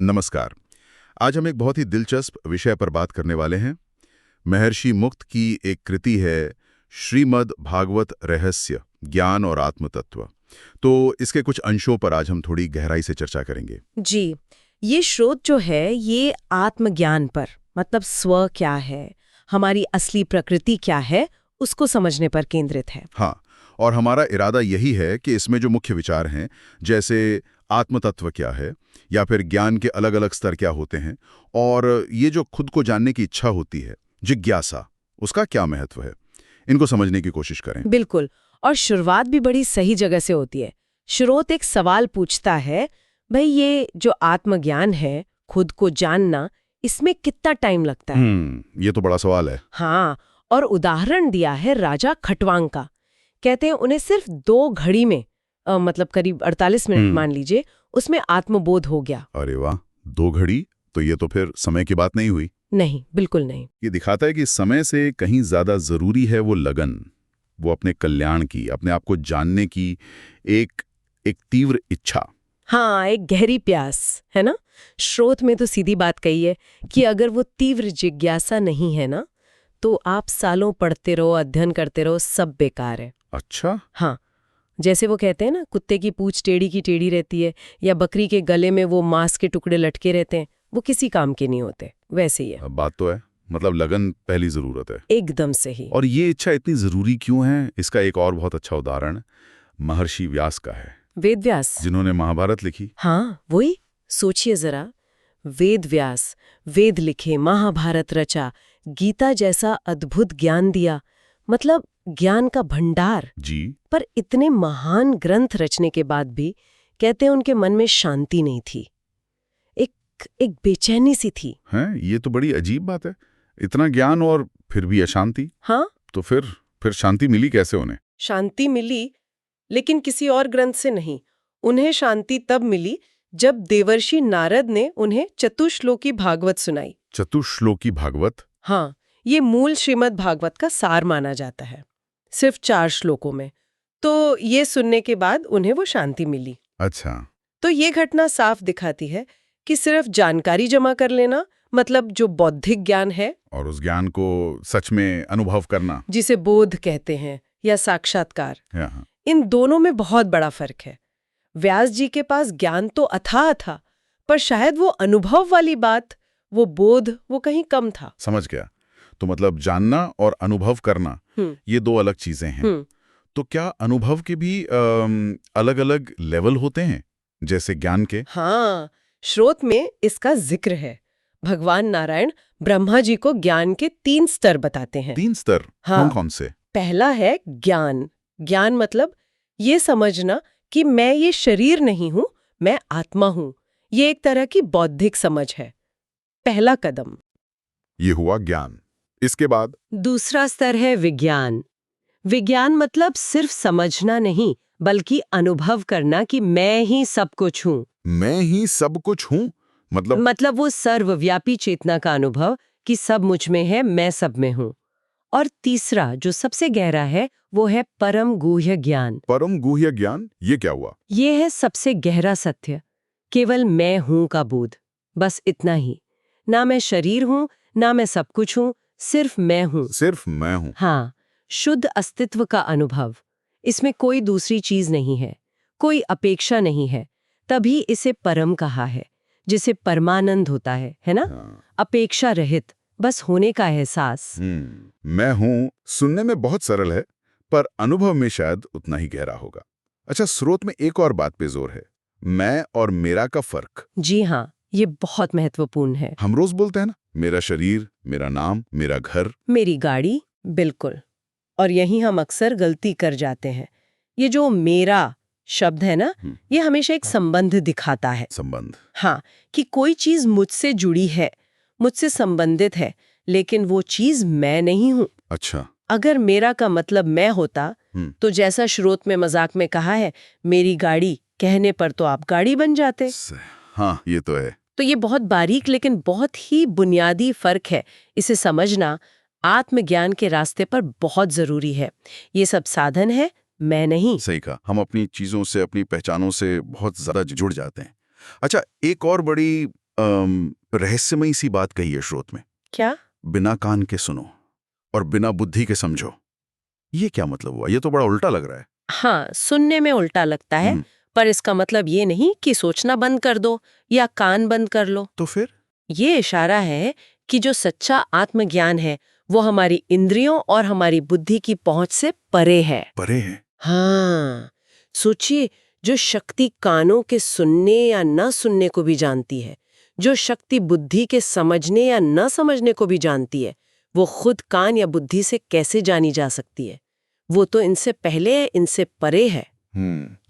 नमस्कार। आज हम एक बहुत ही दिलचस्प विषय पर बात करने वाले हैं। महर्षि मुक्त की एक कृति है श्रीमद् भागवत रहस्य, ज्ञान और आत्मतत्व। तो इसके कुछ अंशों पर आज हम थोड़ी गहराई से चर्चा करेंगे। जी, ये स्रोत जो है ये आत्मज्ञान पर, मतलब स्व क्या है, हमारी असली प्रकृति क्या है, उसको समझने पर केंद्रित है। हाँ, और हमारा इरादा यही है कि इसमें जो मुख्य विचार हैं, जैसे आत्मतत्व क्या है, या फिर ज्ञान के अलग अलग स्तर क्या होते हैं, और ये जो खुद को जानने की इच्छा होती है, जिज्ञासा, उसका क्या महत्व है, इनको समझने की कोशिश करें। बिल्कुल, और शुरुआत भी बड़ी सही जगह से होती है। स्रोत एक सवाल पूछता है, भाई ये जो आत्मज्ञान है, खुद को जानना, इसमें कितना टाइम लगता है? ये तो बड़ा सवाल है। हाँ, और उदाहरण दिया है राजा खटवांग का। कहते हैं उन्हें सिर्फ 2 घड़ी में, मतलब करीब 48 मिनट मान लीजिए, उसमें आत्मबोध हो गया। अरे वाह, 2 घड़ी? तो ये तो फिर समय की बात नहीं हुई। नहीं, बिल्कुल नहीं। ये दिखाता है कि समय से कहीं ज्यादा जरूरी है वो लगन, वो अपने कल्याण की, अपने आप को जानने की एक एक तीव्र इच्छा। हाँ, एक गहरी प्यास, है ना? स्रोत में तो सीधी बात कही है कि अगर वो तीव्र जिज्ञासा नहीं है ना, तो आप सालों पढ़ते रहो, अध्ययन करते रहो, सब बेकार है। अच्छा। हाँ, जैसे वो कहते हैं ना, कुत्ते की पूंछ टेढ़ी की टेढ़ी रहती है, या बकरी के गले में वो मांस के टुकड़े लटके रहते हैं, वो किसी काम के नहीं होते। वैसे ही है। बात तो है, मतलब लगन पहली जरूरत है। एकदम सही। और ये इच्छा इतनी जरूरी क्यों है, इसका एक और बहुत अच्छा उदाहरण महर्षि व्यास का है, वेद व्यास। जिन्होंने महाभारत लिखी। हाँ, वही सोचिए जरा। वेद व्यास, वेद लिखे, महाभारत रचा, गीता जैसा अद्भुत ज्ञान दिया, मतलब ज्ञान का भंडार। जी। पर इतने महान ग्रंथ रचने के बाद भी कहते हैं उनके मन में शांति नहीं थी। एक बेचैनी सी थी। हैं, ये तो बड़ी अजीब बात है। इतना ज्ञान और फिर भी अशांति। हाँ, तो फिर शांति मिली कैसे उन्हें? शांति मिली, लेकिन किसी और ग्रंथ से नहीं। उन्हें शांति तब मिली जब देवर्षि नारद ने उन्हें चतुश्लोकी भागवत सुनाई। चतुश्लोकी भागवत? हाँ, ये मूल श्रीमद् भागवत का सार माना जाता है, सिर्फ 4 श्लोकों में। तो ये सुनने के बाद उन्हें वो शांति मिली। अच्छा। तो ये घटना साफ दिखाती है कि सिर्फ जानकारी जमा कर लेना, मतलब जो बौद्धिक ज्ञान है, और उस ज्ञान को सच में अनुभव करना, जिसे बोध कहते हैं या साक्षात्कार, हाँ। इन दोनों में बहुत बड़ा फर्क है। व्यास जी के पास ज्ञान तो अथाह था, पर शायद वो अनुभव वाली बात, वो बोध, वो कहीं कम था। समझ गया। तो मतलब जानना और अनुभव करना, ये 2 अलग चीजें हैं। तो क्या अनुभव के भी अलग-अलग लेवल होते हैं, जैसे ज्ञान के? हाँ, स्रोत में इसका जिक्र है। भगवान नारायण ब्रह्मा जी को ज्ञान के 3 स्तर बताते हैं। 3 स्तर? हाँ। कौन-कौन से? पहला है ज्ञान। ज्ञान मतलब ये समझना कि मैं ये शरीर नहीं हूं, मैं आत्मा हूं। ये एक तरह की बौद्धिक समझ है। पहला कदम। ये हुआ ज्ञान। इसके बाद? दूसरा स्तर है विज्ञान। विज्ञान मतलब सिर्फ समझना नहीं, बल्कि अनुभव करना कि मैं ही सब कुछ हूं। मैं ही सब कुछ हूं? मतलब वो सर्वव्यापी चेतना का अनुभव कि सब मुझ में है, मैं सब में हूं। और तीसरा, जो सबसे गहरा है, वो है परम गुह्य ज्ञान। परम गुह्य ज्ञान, ये क्या हुआ? ये है सबसे गहरा सत्य, केवल मैं हूं का बोध, बस इतना ही। ना मैं शरीर हूं, ना मैं सब कुछ हूं, सिर्फ मैं हूं। सिर्फ मैं हूं। हाँ, शुद्ध अस्तित्व का अनुभव। इसमें कोई दूसरी चीज नहीं है, कोई अपेक्षा नहीं है, तभी इसे परम कहा है, जिसे परमानंद होता है ना? हाँ। अपेक्षा रहित, बस होने का एहसास। मैं हूं सुनने में बहुत सरल है, पर अनुभव में शायद उतना ही गहरा होगा। अच्छा, स्रोत में एक और बात पे जोर है, मैं और मेरा का फर्क। जी हाँ, ये बहुत महत्वपूर्ण है। हम रोज बोलते हैं ना, मेरा शरीर, मेरा नाम, मेरा घर, मेरी गाड़ी। बिल्कुल। और यही हम अक्सर गलती कर जाते हैं। ये जो मेरा शब्द है ना, ये हमेशा एक संबंध दिखाता है। संबंध? हाँ, कि कोई चीज मुझसे जुड़ी है, मुझसे संबंधित है, लेकिन वो चीज मैं नहीं हूं। अच्छा। अगर मेरा का मतलब मैं होता, तो जैसा स्रोत में मजाक में कहा है, मेरी गाड़ी कहने पर तो आप गाड़ी बन जाते। हाँ, ये तो है। तो ये बहुत बारीक लेकिन बहुत ही बुनियादी फर्क है। इसे समझना आत्मज्ञान के रास्ते पर बहुत जरूरी है। ये सब साधन है, मैं नहीं। सही कहा, हम अपनी चीजों से, अपनी पहचानों से बहुत ज्यादा जुड़ जाते हैं। अच्छा, एक और बड़ी रहस्यमयी सी बात कही है स्रोत में, क्या? बिना कान के सुनो और बिना बुद्धि के समझो। ये क्या मतलब हुआ? ये तो बड़ा उल्टा लग रहा है। हाँ, सुनने में उल्टा लगता है, पर इसका मतलब ये नहीं कि सोचना बंद कर दो या कान बंद कर लो। तो फिर ये इशारा है कि जो सच्चा आत्मज्ञान है वो हमारी इंद्रियों और हमारी बुद्धि की पहुंच से परे है। परे है? हाँ, सोचिए, जो शक्ति कानों के सुनने या न सुनने को भी जानती है, जो शक्ति बुद्धि के समझने या न समझने को भी जानती है, वो खुद कान या बुद्धि से कैसे जानी जा सकती है? वो तो इनसे पहले, इनसे परे है।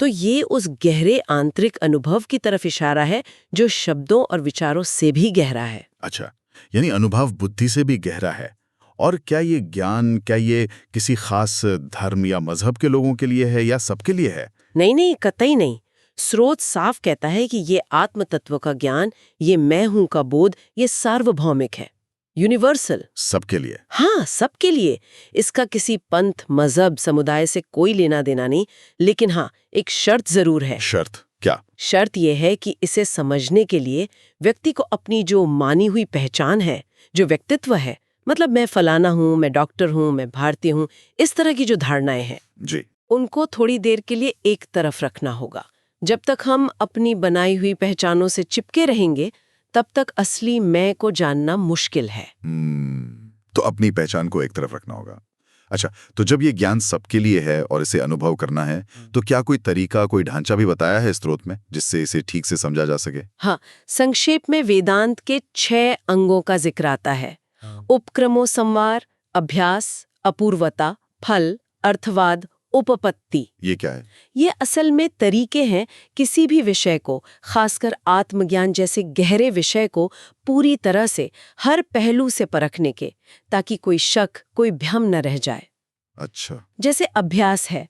तो ये उस गहरे आंतरिक अनुभव की तरफ इशारा है जो शब्दों और विचारों से भी गहरा है। अच्छा, यानी अनुभव बुद्धि से भी गहरा है। और क्या ये ज्ञान, क्या ये किसी खास धर्म या मजहब के लोगों के लिए है या सबके लिए है? नहीं नहीं, कतई नहीं। स्रोत साफ कहता है कि ये आत्म तत्व का ज्ञान, ये मैं हूं का बोध, ये सार्वभौमिक है, यूनिवर्सल, सबके लिए। हाँ, सबके लिए। इसका किसी पंथ, मजहब, समुदाय से कोई लेना देना नहीं। लेकिन हाँ, एक शर्त जरूर है। शर्त क्या? शर्त यह है कि इसे समझने के लिए व्यक्ति को अपनी जो मानी हुई पहचान है, जो व्यक्तित्व है, मतलब मैं फलाना हूं, मैं डॉक्टर हूं, मैं भारतीय हूं, इस तरह की जो धारणाएं हैं जी, उनको थोड़ी देर के लिए एक तरफ रखना होगा। जब तक हम अपनी बनाई हुई पहचानों से चिपके रहेंगे, तब तक असली मैं को जानना मुश्किल है। तो अपनी पहचान को एक तरफ रखना होगा। अच्छा, तो जब ये ज्ञान सबके लिए है और इसे अनुभव करना है, तो क्या कोई तरीका, कोई ढांचा भी बताया है स्रोत में जिससे इसे ठीक से समझा जा सके? हाँ, संक्षेप में वेदांत के 6 अंगों का जिक्र आता है। उपक्रमो संवार, अभ्यास, अपूर्वता, फल, अर्थवाद, उपपत्ति। ये क्या है? ये असल में तरीके हैं किसी भी विषय को, खासकर आत्मज्ञान जैसे गहरे विषय को पूरी तरह से, हर पहलू से परखने के, ताकि कोई शक, कोई भ्रम न रह जाए। अच्छा। जैसे अभ्यास है,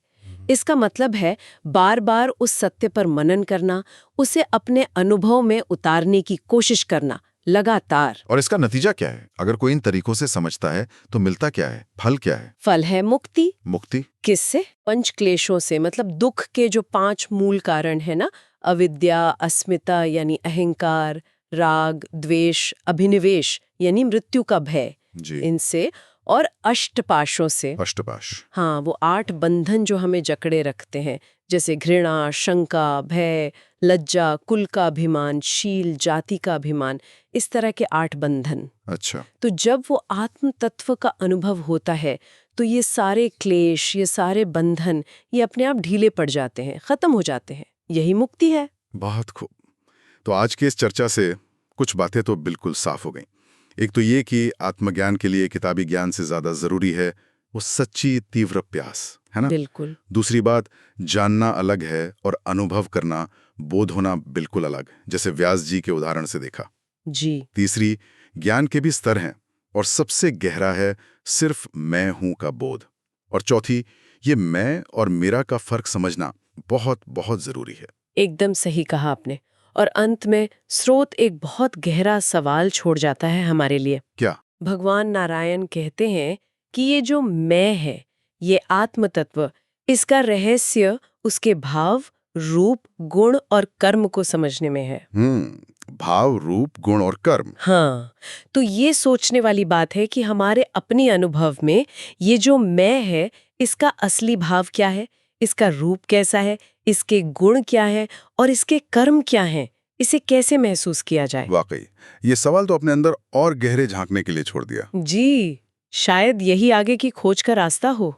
इसका मतलब है बार बार उस सत्य पर मनन करना, उसे अपने अनुभव में उतारने की कोशिश करना, लगातार। और इसका नतीजा क्या है? अगर कोई इन तरीकों से समझता है तो मिलता क्या है? फल क्या है? फल है मुक्ति। मुक्ति किससे? पंच क्लेशों से, मतलब दुख के जो 5 मूल कारण है ना, अविद्या, अस्मिता यानी अहंकार, राग, द्वेष, अभिनिवेश यानी मृत्यु का भय, जी। इनसे, और अष्टपाशों से। अष्टपाश? हाँ, वो 8 बंधन जो हमें जकड़े रखते हैं, जैसे घृणा, शंका, भय, लज्जा, कुल का अभिमान, शील, जाति का अभिमान, इस तरह के 8 बंधन। अच्छा। तो जब वो आत्म तत्व का अनुभव होता है तो ये सारे क्लेश, ये सारे बंधन, ये अपने आप ढीले पड़ जाते हैं, खत्म हो जाते हैं। यही मुक्ति है। बहुत खूब। तो आज की इस चर्चा से कुछ बातें तो बिल्कुल साफ हो गईं। एक तो ये कि आत्मज्ञान के लिए किताबी ज्ञान से ज्यादा जरूरी है वो सच्ची तीव्र प्यास, है ना? बिल्कुल। दूसरी बात, जानना अलग है और अनुभव करना, बोध होना बिल्कुल अलग, जैसे व्यास जी के उदाहरण से देखा। जी। तीसरी, ज्ञान के भी स्तर हैं और सबसे गहरा है सिर्फ मैं हूं का बोध। और चौथी, ये मैं और मेरा का फर्क समझना बहुत बहुत जरूरी है। एकदम सही कहा आपने। और अंत में स्रोत एक बहुत गहरा सवाल छोड़ जाता है हमारे लिए। क्या? भगवान नारायण कहते हैं कि ये जो मैं है, ये आत्म तत्व, इसका रहस्य उसके भाव, रूप, गुण और कर्म को समझने में है। भाव, रूप, गुण और कर्म। हाँ, तो ये सोचने वाली बात है कि हमारे अपने अनुभव में ये जो मैं है, इसका असली भाव क्या है, इसका रूप कैसा है, इसके गुण क्या है और इसके कर्म क्या हैं, इसे कैसे महसूस किया जाए। वाकई ये सवाल तो अपने अंदर और गहरे झांकने के लिए छोड़ दिया। जी, शायद यही आगे की खोज का रास्ता हो।